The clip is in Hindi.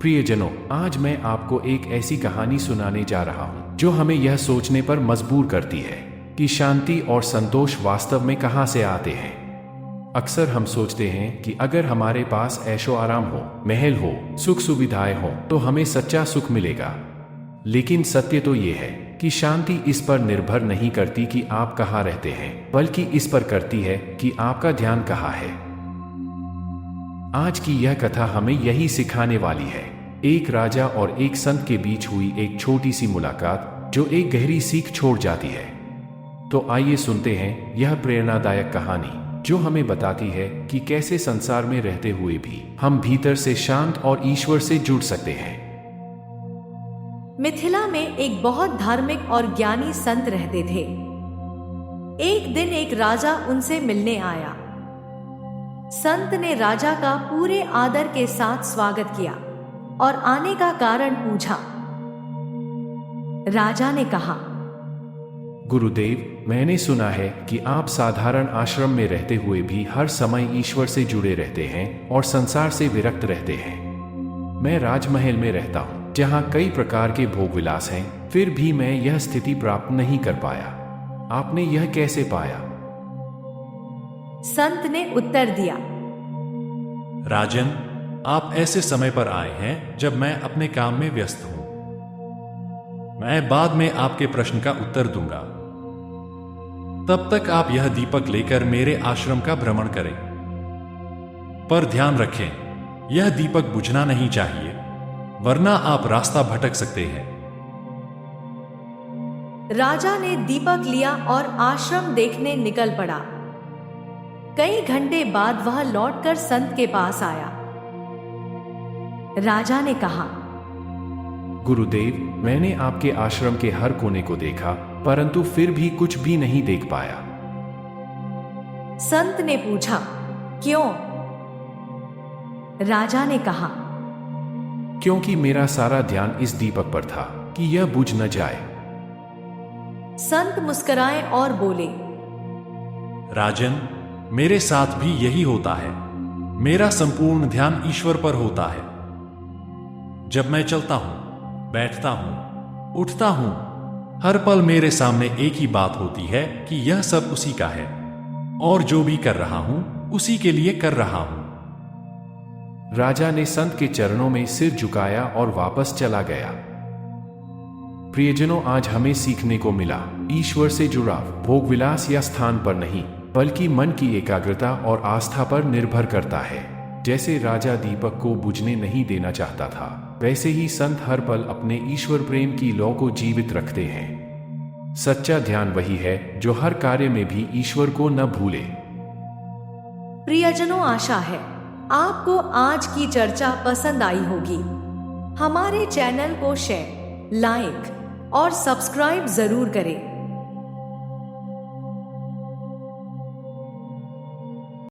प्रियजनों, आज मैं आपको एक ऐसी कहानी सुनाने जा रहा हूँ जो हमें यह सोचने पर मजबूर करती है कि शांति और संतोष वास्तव में कहाँ से आते हैं। अक्सर हम सोचते हैं कि अगर हमारे पास ऐशो आराम हो, महल हो, सुख सुविधाएं हो तो हमें सच्चा सुख मिलेगा। लेकिन सत्य तो ये है कि शांति इस पर निर्भर नहीं करती कि आप कहाँ रहते हैं, बल्कि इस पर करती है कि आपका ध्यान कहाँ है। आज की यह कथा हमें यही सिखाने वाली है। एक राजा और एक संत के बीच हुई एक छोटी सी मुलाकात जो एक गहरी सीख छोड़ जाती है। तो आइए सुनते हैं यह प्रेरणादायक कहानी जो हमें बताती है कि कैसे संसार में रहते हुए भी हम भीतर से शांत और ईश्वर से जुड़ सकते हैं। मिथिला में एक बहुत धार्मिक और ज्ञानी संत रहते थे। एक दिन एक राजा उनसे मिलने आया। संत ने राजा का पूरे आदर के साथ स्वागत किया और आने का कारण पूछा। राजा ने कहा, गुरुदेव, मैंने सुना है कि आप साधारण आश्रम में रहते हुए भी हर समय ईश्वर से जुड़े रहते हैं और संसार से विरक्त रहते हैं। मैं राजमहल में रहता हूँ जहाँ कई प्रकार के भोग विलास हैं, फिर भी मैं यह स्थिति प्राप्त नहीं कर पाया। आपने यह कैसे पाया? संत ने उत्तर दिया, राजन, आप ऐसे समय पर आए हैं जब मैं अपने काम में व्यस्त हूं। मैं बाद में आपके प्रश्न का उत्तर दूंगा। तब तक आप यह दीपक लेकर मेरे आश्रम का भ्रमण करें। पर ध्यान रखें, यह दीपक बुझना नहीं चाहिए, वरना आप रास्ता भटक सकते हैं। राजा ने दीपक लिया और आश्रम देखने निकल पड़ा। कई घंटे बाद वह लौटकर संत के पास आया। राजा ने कहा, गुरुदेव, मैंने आपके आश्रम के हर कोने को देखा, परंतु फिर भी कुछ भी नहीं देख पाया। संत ने पूछा, क्यों? राजा ने कहा, क्योंकि मेरा सारा ध्यान इस दीपक पर था कि यह बुझ न जाए। संत मुस्कुराए और बोले, राजन, मेरे साथ भी यही होता है। मेरा संपूर्ण ध्यान ईश्वर पर होता है। जब मैं चलता हूं, बैठता हूं, उठता हूं, हर पल मेरे सामने एक ही बात होती है कि यह सब उसी का है और जो भी कर रहा हूं उसी के लिए कर रहा हूं। राजा ने संत के चरणों में सिर झुकाया और वापस चला गया। प्रियजनों, आज हमें सीखने को मिला, ईश्वर से जुड़ाव भोग विलास या स्थान पर नहीं, बल्कि मन की एकाग्रता और आस्था पर निर्भर करता है। जैसे राजा दीपक को बुझने नहीं देना चाहता था, वैसे ही संत हर पल अपने ईश्वर प्रेम की लौ को जीवित रखते हैं। सच्चा ध्यान वही है जो हर कार्य में भी ईश्वर को न भूले। प्रियजनों, आशा है आपको आज की चर्चा पसंद आई होगी। हमारे चैनल को शेयर, लाइक और सब्सक्राइब जरूर करें।